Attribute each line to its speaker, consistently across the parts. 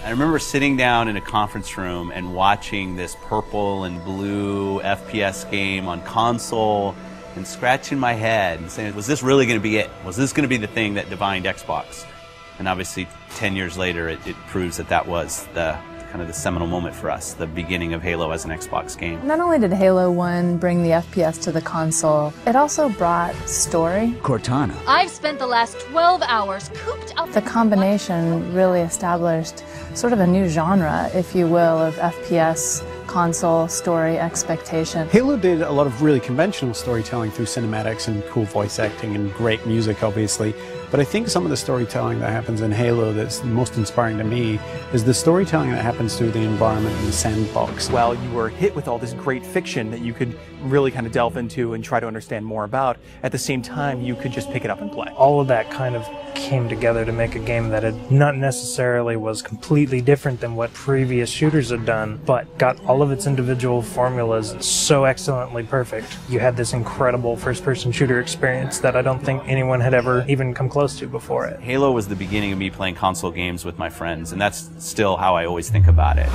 Speaker 1: I remember sitting down in a conference room and watching this purple and blue FPS game on console and scratching my head and saying, was this really going to be it? Was this going to be the thing that defined Xbox? And obviously 10 years later it proves that that was the kind of the seminal moment for us, the beginning of Halo as an Xbox game.
Speaker 2: Not only did Halo 1 bring the FPS to the console, it also brought story.
Speaker 3: Cortana.
Speaker 4: I've spent the last 12 hours cooped up.
Speaker 2: The combination really established sort of a new genre, if you will, of FPS console story expectation.
Speaker 5: Halo did a lot of really conventional storytelling through cinematics and cool voice acting and great music, obviously. But I think some of the storytelling that happens in Halo that's most inspiring to me is the storytelling that happens through the environment and the sandbox.
Speaker 6: While you were hit with all this great fiction that you could really kind of delve into and try to understand more about, at the same time you could just pick it up and play.
Speaker 7: All of that kind of came together to make a game that had not necessarily was completely different than what previous shooters had done, but got all of its individual formulas so excellently perfect. You had this incredible first-person shooter experience that I don't think anyone had ever even come close to before it.
Speaker 1: Halo was the beginning of me playing console games with my friends, and that's still how I always think about it.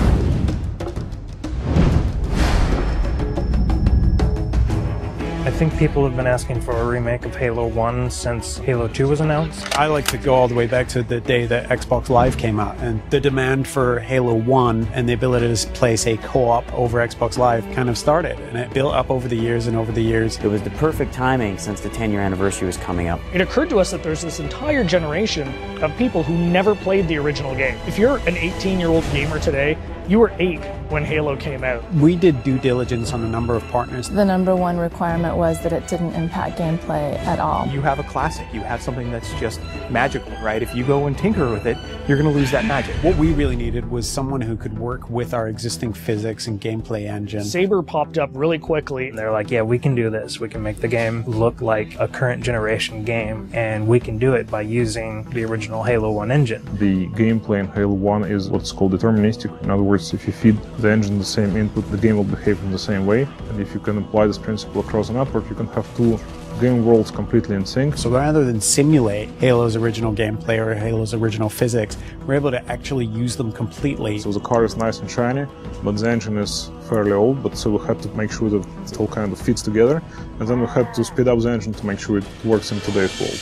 Speaker 7: I think people have been asking for a remake of Halo 1 since Halo 2 was announced.
Speaker 5: I like to go all the way back to the day that Xbox Live came out, and the demand for Halo 1 and the ability to play, say, co-op over Xbox Live kind of started, and it built up over the years and over the years.
Speaker 3: It was the perfect timing since the 10-year anniversary was coming up.
Speaker 8: It occurred to us that there's this entire generation of people who never played the original game. If you're an 18-year-old gamer today, you were 8 when Halo came out.
Speaker 5: We did due diligence on a number of partners.
Speaker 2: The number one requirement was that it didn't impact gameplay at all.
Speaker 6: You have a classic, you have something that's just magical, right? If you go and tinker with it, you're going to lose that magic.
Speaker 5: What we really needed was someone who could work with our existing physics and gameplay engine.
Speaker 8: Sabre popped up really quickly.
Speaker 7: They're like, yeah, we can do this. We can make the game look like a current generation game, and we can do it by using the original Halo 1 engine.
Speaker 9: The gameplay in Halo 1 is what's called deterministic. In other words, if you feed the engine the same input, the game will behave in the same way. And if you can apply this principle across the network, you can have two game worlds completely in sync.
Speaker 5: So rather than simulate Halo's original gameplay or Halo's original physics, we're able to actually use them completely.
Speaker 9: So the car is nice and shiny, but the engine is fairly old, but so we had to make sure that it all kind of fits together. And then we had to speed up the engine to make sure it works in today's world.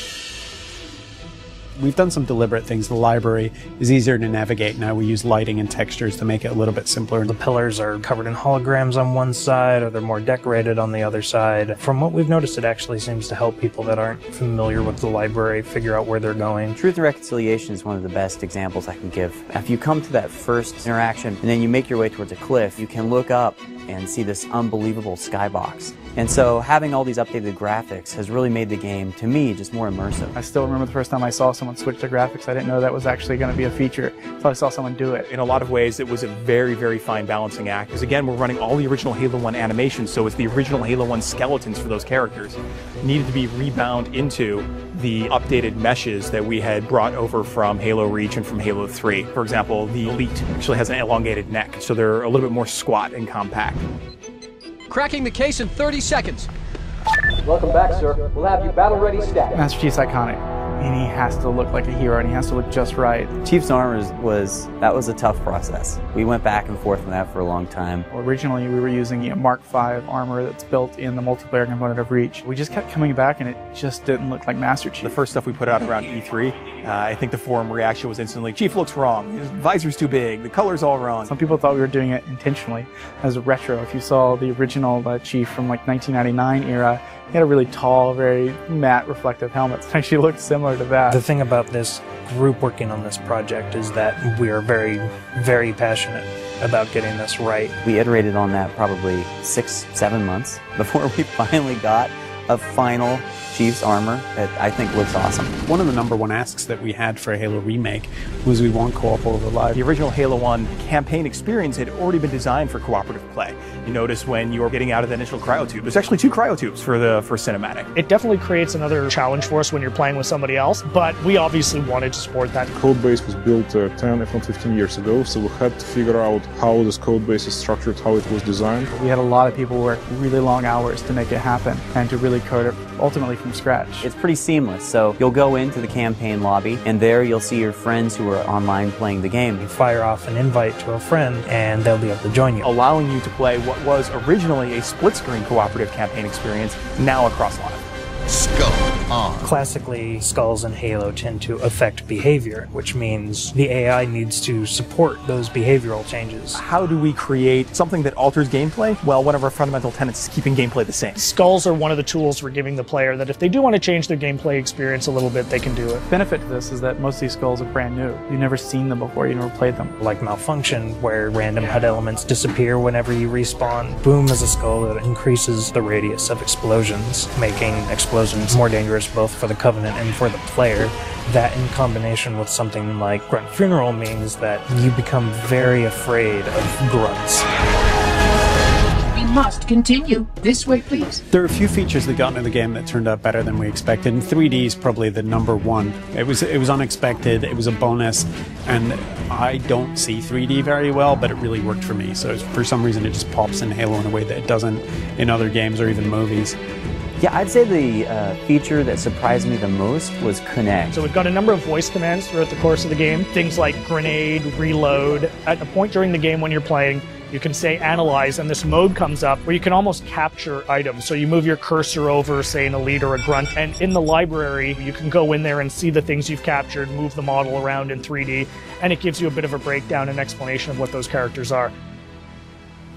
Speaker 5: We've done some deliberate things. The library is easier to navigate now. We use lighting and textures to make it a little bit simpler.
Speaker 7: The pillars are covered in holograms on one side, or they're more decorated on the other side. From what we've noticed, it actually seems to help people that aren't familiar with the library figure out where they're going.
Speaker 3: Truth and Reconciliation is one of the best examples I can give. If you come to that first interaction and then you make your way towards a cliff, you can look up and see this unbelievable skybox. And so having all these updated graphics has really made the game, to me, just more immersive.
Speaker 10: I still remember the first time I saw someone switch to graphics. I didn't know that was actually going to be a feature until I saw someone do it.
Speaker 6: In a lot of ways, it was a very, very fine balancing act. Because again, we're running all the original Halo 1 animations, so it's the original Halo 1 skeletons for those characters needed to be rebound into the updated meshes that we had brought over from Halo Reach and from Halo 3. For example, the Elite actually has an elongated neck, so they're a little bit more squat and compact.
Speaker 11: Cracking the case in 30 seconds.
Speaker 12: Welcome back, sir. We'll have you battle ready stat.
Speaker 10: Master Chief's iconic, and he has to look like a hero, and he has to look just right.
Speaker 3: Chief's armor was a tough process. We went back and forth on that for a long time.
Speaker 10: Originally, we were using a Mark V armor that's built in the multiplayer component of Reach. We just kept coming back, and it just didn't look like Master Chief.
Speaker 6: The first stuff we put out around E3, I think the forum reaction was instantly, Chief looks wrong, his visor's too big, the color's all wrong.
Speaker 10: Some people thought we were doing it intentionally as a retro. If you saw the original Chief from like 1999 era, he had a really tall, very matte reflective helmet. It actually looked similar to that.
Speaker 7: The thing about this group working on this project is that we are very, very passionate about getting this right.
Speaker 3: We iterated on that probably 6-7 months before we finally got a final Chief's armor that I think looks awesome.
Speaker 5: One of the number one asks that we had for a Halo remake was we want co-op over live.
Speaker 6: The original Halo 1 campaign experience had already been designed for cooperative play. You notice when you're getting out of the initial cryotube, there's actually 2 cryotubes for the first cinematic.
Speaker 8: It definitely creates another challenge for us when you're playing with somebody else, but we obviously wanted to support that.
Speaker 9: The code base was built 10, if not 15 years ago, so we had to figure out how this code base is structured, how it was designed.
Speaker 10: We had a lot of people work really long hours to make it happen and to really really code it ultimately from scratch.
Speaker 3: It's pretty seamless, so you'll go into the campaign lobby, and there you'll see your friends who are online playing the game.
Speaker 7: You fire off an invite to a friend, and they'll be able to join you,
Speaker 6: allowing you to play what was originally a split-screen cooperative campaign experience, now across live.
Speaker 13: Skull on.
Speaker 7: Classically, skulls in Halo tend to affect behavior, which means the AI needs to support those behavioral changes.
Speaker 6: How do we create something that alters gameplay? Well, one of our fundamental tenets is keeping gameplay the same.
Speaker 8: Skulls are one of the tools we're giving the player that if they do want to change their gameplay experience a little bit, they can do it.
Speaker 10: Benefit to this is that most of these skulls are brand new. You've never seen them before, you never played them.
Speaker 7: Like Malfunction, where random HUD elements disappear whenever you respawn. Boom is a skull that increases the radius of explosions, making explosions more dangerous both for the Covenant and for the player. That in combination with something like Grunt Funeral means that you become very afraid of grunts.
Speaker 13: We must continue. This way, please.
Speaker 5: There are a few features that got into the game that turned out better than we expected, and 3D is probably the number one. It was unexpected, it was a bonus, and I don't see 3D very well, but it really worked for me. So for some reason it just pops in Halo in a way that it doesn't in other games or even movies.
Speaker 3: Yeah, I'd say the feature that surprised me the most was Kinect.
Speaker 8: So we've got a number of voice commands throughout the course of the game. Things like grenade, reload. At a point during the game when you're playing, you can say analyze, and this mode comes up where you can almost capture items. So you move your cursor over, say, an elite or a grunt, and in the library, you can go in there and see the things you've captured, move the model around in 3D, and it gives you a bit of a breakdown and explanation of what those characters are.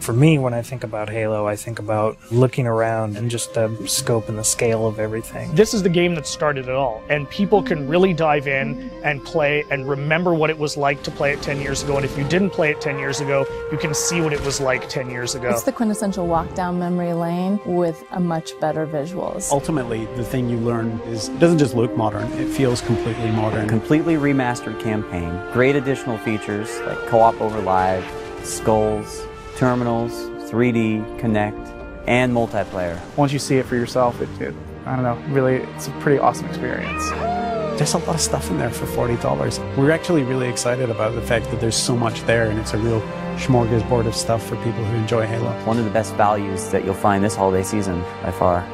Speaker 7: For me, when I think about Halo, I think about looking around and just the scope and the scale of everything.
Speaker 8: This is the game that started it all, and people can really dive in and play and remember what it was like to play it 10 years ago, and if you didn't play it 10 years ago, you can see what it was like 10 years ago.
Speaker 2: It's the quintessential walk down memory lane with a much better visuals.
Speaker 5: Ultimately, the thing you learn is it doesn't just look modern, it feels completely modern.
Speaker 3: Completely remastered campaign, great additional features like co-op over live, skulls, terminals, 3D, Kinect, and multiplayer.
Speaker 10: Once you see it for yourself, I don't know, really, it's a pretty awesome experience.
Speaker 5: There's a lot of stuff in there for $40. We're actually really excited about the fact that there's so much there, and it's a real smorgasbord of stuff for people who enjoy Halo.
Speaker 3: One of the best values that you'll find this holiday season by far.